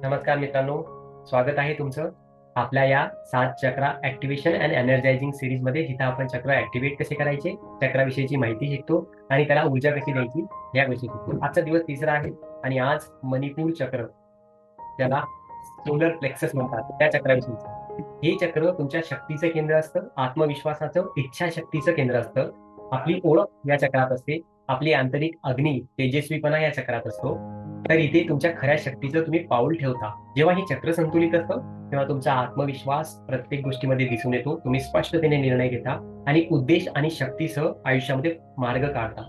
नमस्कार मित्रांनो, स्वागत आहे तुमचं आपल्या या 7 चक्रा ऍक्टिव्हेशन अँड एनर्जायझिंग सिरीज मध्ये, जिथे आपण चक्र ऍक्टिव्हेट कसे करायचे, चक्राविषयीची माहिती शिकतो आणि त्याला ऊर्जा कशी द्यायची या गोष्टी शिकतो. आजचा दिवस तिसरा आहे आणि आज मणिपूर चक्र, ज्याला सोलर प्लेक्सस म्हणतात, त्या चक्राविषयीचं. हे चक्र तुमच्या शक्तीचं केंद्र असतं, आत्मविश्वासाचं, इच्छाशक्तीचं केंद्र असतं. आपली ओळख या चक्रात असते, आपली आंतरिक अग्नी, तेजस्वीपणा या चक्रात असतो. तर इथे तुमच्या खऱ्या शक्तीचं तुम्ही पाऊल ठेवता. जेव्हा हे चक्र संतुलित असतं तेव्हा तुमचा आत्मविश्वास प्रत्येक गोष्टीमध्ये दिसून येतो. तुम्ही स्पष्टतेने निर्णय घेता आणि उद्देश आणि शक्तीसह आयुष्यामध्ये मार्ग काढता.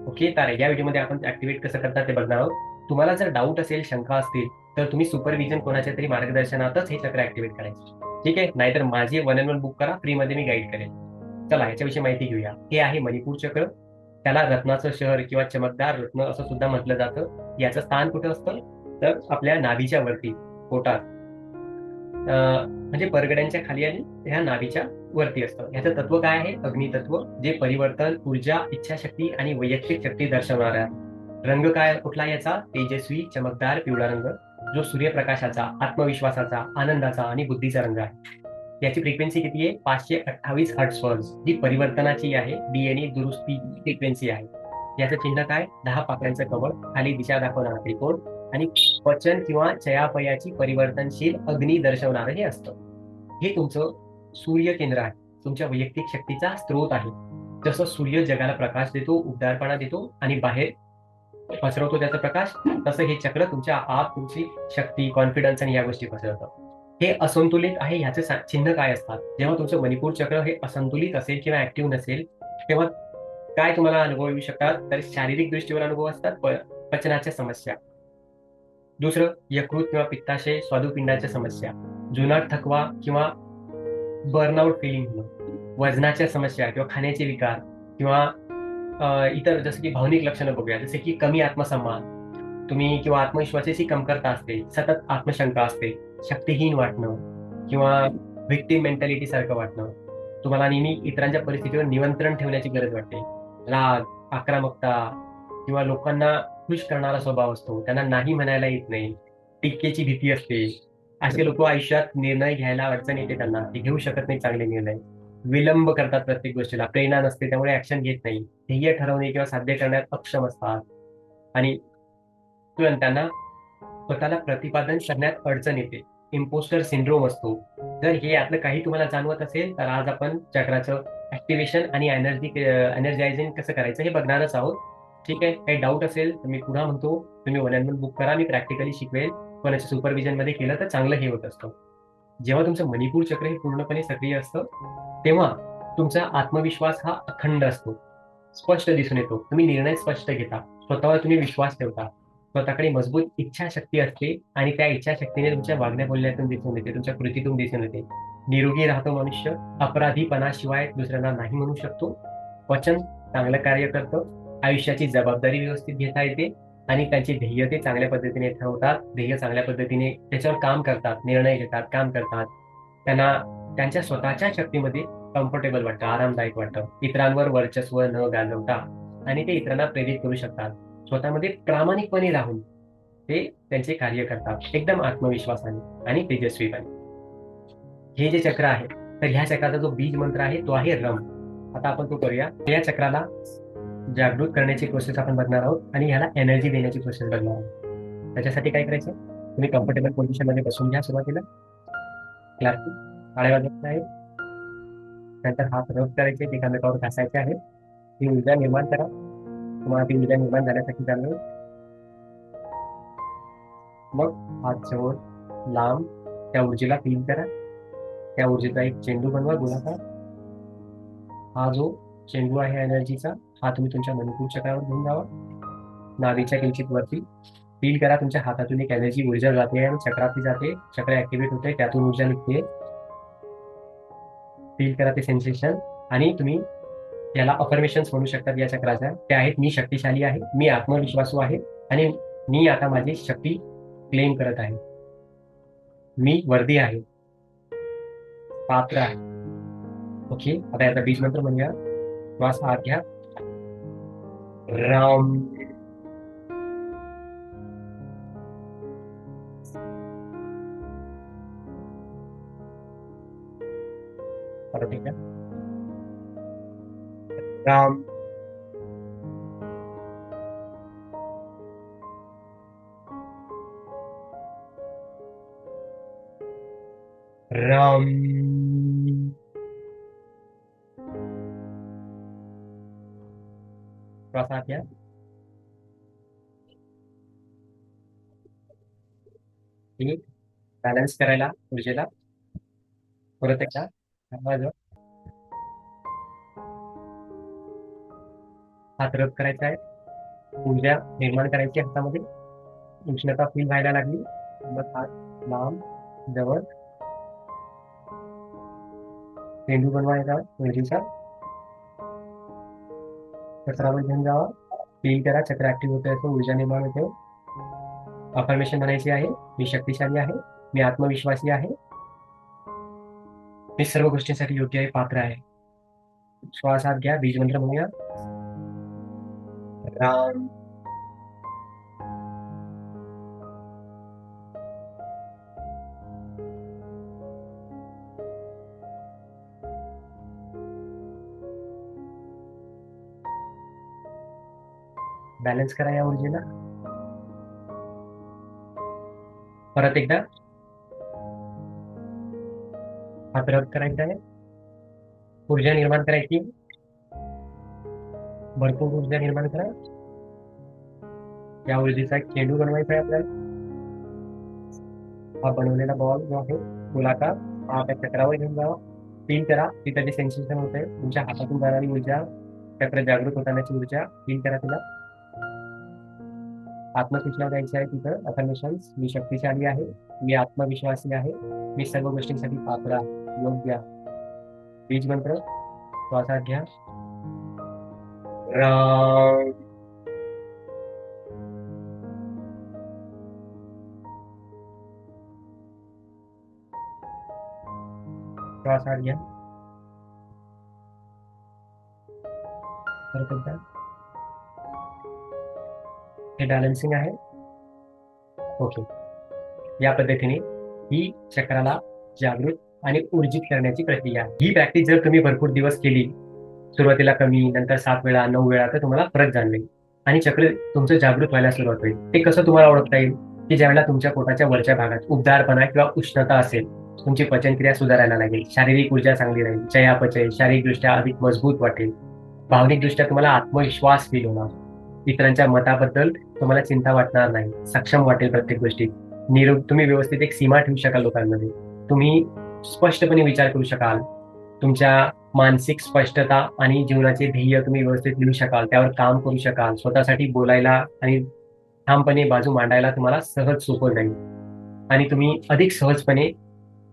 ओके, तर या व्हिडिओमध्ये आपण ऍक्टिव्हेट कसं करतात ते बघणार आहोत. तुम्हाला जर डाऊट असेल, शंका असतील, तर तुम्ही सुपरविजन कोणाच्या तरी मार्गदर्शनातच हे चक्र ऍक्टिव्हेट करायचे. ठीक आहे, नाहीतर माझे 1-on-1 बुक करा, फ्री मध्ये मी गाईड करेन. चला याच्याविषयी माहिती घेऊया. हे आहे मणिपूर चक्र. त्याला रत्नाचं शहर किंवा चमकदार रत्न असं सुद्धा म्हटलं जातं. याचं स्थान कुठं असतं, तर आपल्या नाभीच्या वरती, पोटात, म्हणजे परगड्यांच्या खाली आणि ह्या नाभीच्या वरती असतं. ह्याचं तत्व काय आहे? अग्नितत्व, जे परिवर्तन, ऊर्जा, इच्छाशक्ती आणि वैयक्तिक शक्ती दर्शवणार आहे. रंग काय कुठला याचा? तेजस्वी चमकदार पिवळा रंग, जो सूर्यप्रकाशाचा, आत्मविश्वासाचा, आनंदाचा आणि बुद्धीचा रंग आहे. याची फ्रिक्वेन्सी किती आहे? 528 हर्ट्झ, जी परिवर्तनाची आहे, डीएनए दुरुस्ती फ्रिक्वेन्सी आहे. याचं चिन्ह काय? 10 पाकळ्यांचं कमळ, खाली दिशा दाखवणारा त्रिकोण आणि पचन किंवा चयापयाची परिवर्तनशील अग्नी दर्शवणारं हे असतं. हे तुमचं सूर्य केंद्र आहे, तुमच्या वैयक्तिक शक्तीचा स्रोत आहे. जसं सूर्य जगाला प्रकाश देतो, उबदारपणा देतो आणि बाहेर पसरवतो त्याचा प्रकाश, तसं हे चक्र तुमच्या आत तुमची शक्ती, कॉन्फिडन्स आणि या गोष्टी पसरवतं. हे असंतुलित आहे, ह्याचे चिन्ह काय असतात? जेव्हा तुमचं मणिपूर चक्र हे असंतुलित असेल किंवा ऍक्टिव्ह नसेल, तेव्हा काय तुम्हाला अनुभव येऊ शकतात? तर शारीरिक दृष्टीवर अनुभव असतात, पचनाच्या समस्या. दुसरं, यकृत किंवा पित्ताशय, स्वादुपिंडाच्या समस्या, जुनाट थकवा किंवा बर्नआउट फिलिंग होणं, वजनाच्या समस्या किंवा खाण्याचे विकार, किंवा इतर जसं की भावनिक लक्षणं बघूया, जसे की कमी आत्मसन्मान तुम्ही किंवा आत्मविश्वासाची कमतरता असते, सतत आत्मशंका असते, शक्तिहीन वाटणं किंवा व्हिक्टिम मेंटॅलिटी सारखं वाटणं, तुम्हाला नेहमी इतरांच्या परिस्थितीवर नियंत्रण ठेवण्याची गरज वाटते, राग, आक्रमकता किंवा लोकांना खुश करणारा स्वभाव असतो, त्यांना नाही म्हणायला येत नाही, टीकेची भीती असते. असे लोक आयुष्यात निर्णय घ्यायला अडचण येते, त्यांना ते घेऊ शकत नाही चांगले निर्णय, विलंब करतात प्रत्येक गोष्टीला, प्रेरणा नसते त्यामुळे ऍक्शन घेत नाही, ध्येय ठरवणे किंवा साध्य करण्यात अक्षम असतात आणि त्यांना स्वतःला प्रतिपादन करण्यात अडचण येते. इम्पोस्टर सिंड्रोम असतो. जर हे यातलं काही तुम्हाला जाणवत असेल, तर आज आपण चक्राचं ऍक्टिव्हेशन आणि एनर्जायझिंग कसं करायचं हे बघणारच आहोत. ठीक आहे, काही डाऊट असेल तर मी पुन्हा म्हणतो, तुम्ही 1-on-1 बुक करा, मी प्रॅक्टिकली शिकवेल. कोणाच्या सुपरविजन मध्ये केलं तर चांगलं हे होत असतं. जेव्हा तुमचं मणिपूर चक्र हे पूर्णपणे सक्रिय असतं, तेव्हा तुमचा आत्मविश्वास हा अखंड असतो, स्पष्ट दिसून येतो. तुम्ही निर्णय स्पष्ट घेता, स्वतःवर तुम्ही विश्वास ठेवता, स्वतःकडे मजबूत इच्छाशक्ती असते आणि त्या इच्छाशक्तीने तुमच्या वागण्या बोलण्यातून दिसून येते, तुमच्या कृतीतून दिसून येते. निरोगी राहतो मनुष्य, अपराधीपणाशिवाय दुसऱ्यांना नाही म्हणू शकतो, वचन चांगलं कार्य करतं, आयुष्याची जबाबदारी व्यवस्थित घेता येते आणि त्यांची ध्येय ते चांगल्या पद्धतीने ठरवतात, ध्येय चांगल्या पद्धतीने त्याच्यावर काम करतात, निर्णय घेतात, काम करतात. त्यांना त्यांच्या स्वतःच्या शक्तीमध्ये कम्फर्टेबल वाटतं, आरामदायक वाटतं, इतरांवर वर्चस्व न गाजवता आणि ते इतरांना प्रेरित करू शकतात. स्वतःमध्ये प्रामाणिकपणे राहून ते त्यांचे कार्य करतात, एकदम आत्मविश्वासाने आणि तेजस्वीपणे. हे जे चक्र आहे, तर ह्या चक्राचा जो बीज मंत्र आहे तो आहे रम. आता आपण तो करूया. या चक्राला जागृत करण्याची प्रोसेस आपण बघणार आहोत आणि ह्याला एनर्जी देण्याची प्रोसेस बघणार आहोत. त्याच्यासाठी काय करायचं? तुम्ही कम्फर्टेबल पोझिशन मध्ये बसून घ्या. सुरुवातीला क्लासिक टाळ्या वाजवायच्या आहेत, नंतर हात रब करायचे, एकामेकावर घासायचे आहेत. ती ऊर्जा निर्माण करा. तुम्हाला ती ऊर्जा निर्माण झाल्यासाठी चालू. मग हात जवळ, लांब, त्या ऊर्जेला फील करा. त्या ऊर्जेचा एक चेंडू बनवा, गोलाकार. हा जो चेंडू आहे एनर्जीचा, हा तुम्ही तुमच्या मणिपूर चक्रावर घेऊन जावा, नाभीच्या किंचित वरती. फील करा, तुमच्या हातातून एक एनर्जी, ऊर्जा जाते आणि चक्रातली जाते, चक्र ऍक्टिव्हेट होते, त्यातून ऊर्जा निघते. फील करा ते सेन्सेशन आणि तुम्ही याला अफर्मेशन्स म्हणू शकतात या चक्राच्या. त्या आहेत: मी शक्तिशाली आहे, मी आत्मविश्वासू आहे आणि मी आता माझी शक्ती क्लेम करत आहे, मी वर्दी आहे, पात्र आहे. ओके, आता याचा बीज मंत्र म्हणूया. श्वास आत घ्या, राम. राम राम थोड़ा सा क्या ठीक बॅलन्स करायला ऊर्जेला परत एकदा आवाज हात रब करायचा आहे ऊर्जा निर्माण करायची हातामध्ये उष्णता फील व्हायला लागली मग हात लांब जवळ चेंडू बनवायचा ऊर्जेचा चक्रावर घेऊन जावा फील करा चक्र ऍक्टिव्ह होते असं ऊर्जा निर्माण होते अफर्मेशन म्हणायची आहे मी शक्तिशाली आहे मी आत्मविश्वासी आहे मी सर्व गोष्टींसाठी योग्य आहे पात्र आहे श्वासात घ्या बीज मंत्र म्हणूया राम बॅलन्स करा या ऊर्जेला परत एकदा हात रब करायचा आहे ऊर्जा निर्माण करायची भरपूर ऊर्जा निर्माण करा या ऊर्जेचा एक चेंडू बनवायचा आहे आपल्याला हा बनवलेला बॉल जो आहे गोलाकार हा त्या चक्रावर घेऊन जावा फील करा तिथं जे सेन्सेशन होते तुमच्या हातातून जाणारी ऊर्जा चक्र जागृत होतानाची ऊर्जा फील करा तिला आत्मसूचना द्यायची आहे तिथं अफर्मेशन्स मी शक्तिशाली आहे मी आत्मविश्वासी आहे मी सर्व गोष्टींसाठी पात्र आहे योग्य बीज मंत्र श्वासात घ्या राम श्वासात घ्या परत एकदा हे बॅलन्सिंग आहे ओके या पद्धतीने ही चक्राला जागृत आणि ऊर्जित करण्याची प्रक्रिया आहे ही प्रॅक्टिस जर तुम्ही भरपूर दिवस केली सुरुवातीला कमी नंतर 7 वेळा 9 वेळा तर तुम्हाला फरक जाणवेल आणि चक्र तुमचं जागृत व्हायला सुरुवात होईल ते कसं तुम्हाला ओळखता येईल की ज्यावेळेला तुमच्या पोटाच्या वरच्या भागात उबदारपणा किंवा उष्णता असेल तुमची पचनक्रिया सुधारायला लागेल शारीरिक ऊर्जा चांगली राहील चयापचय शारीरिकदृष्ट्या अधिक मजबूत वाटेल भावनिकदृष्ट्या तुम्हाला आत्मविश्वास फील होणार इतरांच्या मताबद्दल तुम्हाला चिंता वाटणार नाही सक्षम वाटेल प्रत्येक गोष्टीत तुम्ही व्यवस्थित एक सीमा ठेवू शकाल लोकांमध्ये तुम्ही स्पष्टपणे विचार करू शकाल तुमच्या मानसिक स्पष्टता आणि जीवनाचे ध्येय तुम्ही व्यवस्थित लिहू शकाल त्यावर काम करू शकाल स्वतःसाठी बोलायला आणि ठामपणे बाजू मांडायला तुम्हाला सहज सोपं जाईल आणि तुम्ही अधिक सहजपणे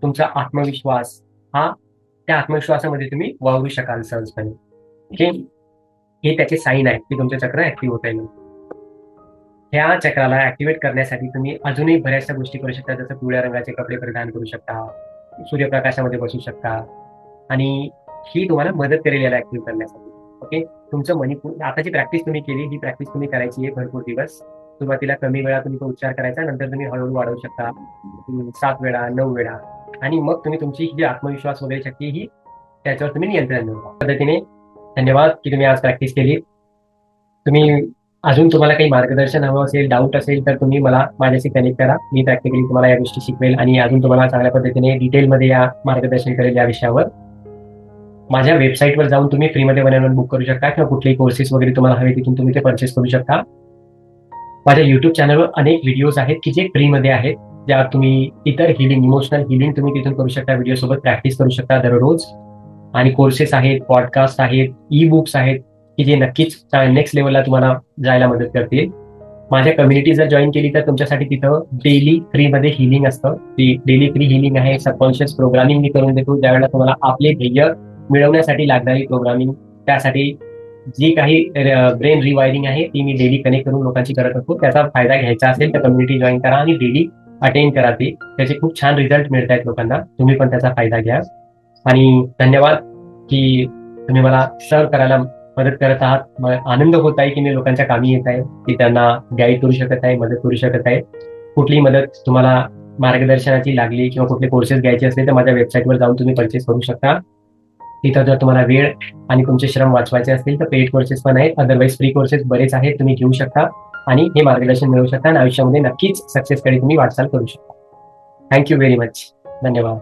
तुमचा आत्मविश्वास हा त्या आत्मविश्वासामध्ये तुम्ही वावरू शकाल सहजपणे हे त्याचे साईन आहेत की तुमचं चक्र ऍक्टिव्ह होत आहे ह्या चक्राला ऍक्टिव्हेट करण्यासाठी तुम्ही अजूनही बऱ्याचशा गोष्टी करू शकता जसं पिवळ्या रंगाचे कपडे परिधान करू शकता सूर्यप्रकाशामध्ये बसू शकता आणि ही तुम्हाला मदत करेल याला ऍक्टिव्ह करण्यासाठी ओके तुमचं मणिपूर आता जी प्रॅक्टिस तुम्ही केली ही प्रॅक्टिस तुम्ही करायची आहे भरपूर दिवस सुरुवातीला कमी वेळा तुम्ही तो उच्चार करायचा नंतर तुम्ही हळूहळू वाढवू शकता 7 वेळा 9 वेळा आणि मग तुम्ही तुमची जी आत्मविश्वास वगैरे शक्ती ही त्याच्यावर तुम्ही नियंत्रण मिळवा पद्धतीने धन्यवाद की तुम्ही आज प्रॅक्टिस केली तुम्ही अजून तुम्हाला काही मार्गदर्शन हवं असेल डाऊट असेल तर तुम्ही मला माझ्याशी कनेक्ट करा मी प्रॅक्टिकली तुम्हाला या गोष्टी शिकवेल आणि अजून तुम्हाला चांगल्या पद्धतीने डिटेलमध्ये या मार्गदर्शन करेल या विषयावर माझ्या वेबसाईटवर जाऊन तुम्ही फ्रीमध्ये 1-on-1 बुक करू शकता किंवा कुठलेही कोर्सेस वगैरे तुम्हाला हवे तिथून तुम्ही ते परचेस करू शकता माझ्या युट्यूब चॅनलवर अनेक व्हिडिओज आहेत की जे फ्रीमध्ये आहेत ज्या तुम्ही इतर हिलिंग इमोशनल हिलिंग तुम्ही तिथून करू शकता व्हिडिओ सोबत प्रॅक्टिस करू शकता दररोज आणि कोर्सेस आहेत पॉडकास्ट आहेत ई बुक्स आहेत की जे नक्कीच नेक्स्ट लेवलला तुम्हाला जायला मदत करतील माझ्या कम्युनिटी जर जॉईन केली तर तुमच्यासाठी तिथं डेली फ्रीमध्ये हिलिंग असतं ती डेली फ्री हिलिंग आहे सबकॉन्शियस प्रोग्रामिंग मी करून देतो ज्यावेळेला तुम्हाला आपले ध्येय मिळवण्यासाठी लागणारी प्रोग्रामिंग त्यासाठी जी काही ब्रेन रिवायरिंग आहे ती मी डेली कनेक्ट करून लोकांची करत असतो त्याचा फायदा घ्यायचा असेल तर कम्युनिटी जॉईन करा आणि डेली अटेंड करा ती त्याचे खूप छान रिझल्ट मिळत आहेत लोकांना तुम्ही पण त्याचा फायदा घ्या आणि धन्यवाद की तुम्ही मला सर्व करायला मदत करत आहात आनंद होत आहे की मी लोकांच्या कामी येत आहे की त्यांना गाईड करू शकत आहे मदत करू शकत आहे कुठलीही मदत तुम्हाला मार्गदर्शनाची लागली किंवा कुठले कोर्सेस घ्यायचे असले तर माझ्या वेबसाईटवर जाऊन तुम्ही परचेस करू शकता तिथं जर तुम्हाला वेळ आणि तुमचे श्रम वाचवायचे असतील तर पेड कोर्सेस पण आहेत, अदरवाईज फ्री कोर्सेस बरेच आहेत, तुम्ही घेऊ शकता आणि हे मार्गदर्शन मिळवू शकता आणि आयुष्यामध्ये नक्कीच सक्सेसकडे तुम्ही वाटचाल करू शकता. Thank you very much. धन्यवाद.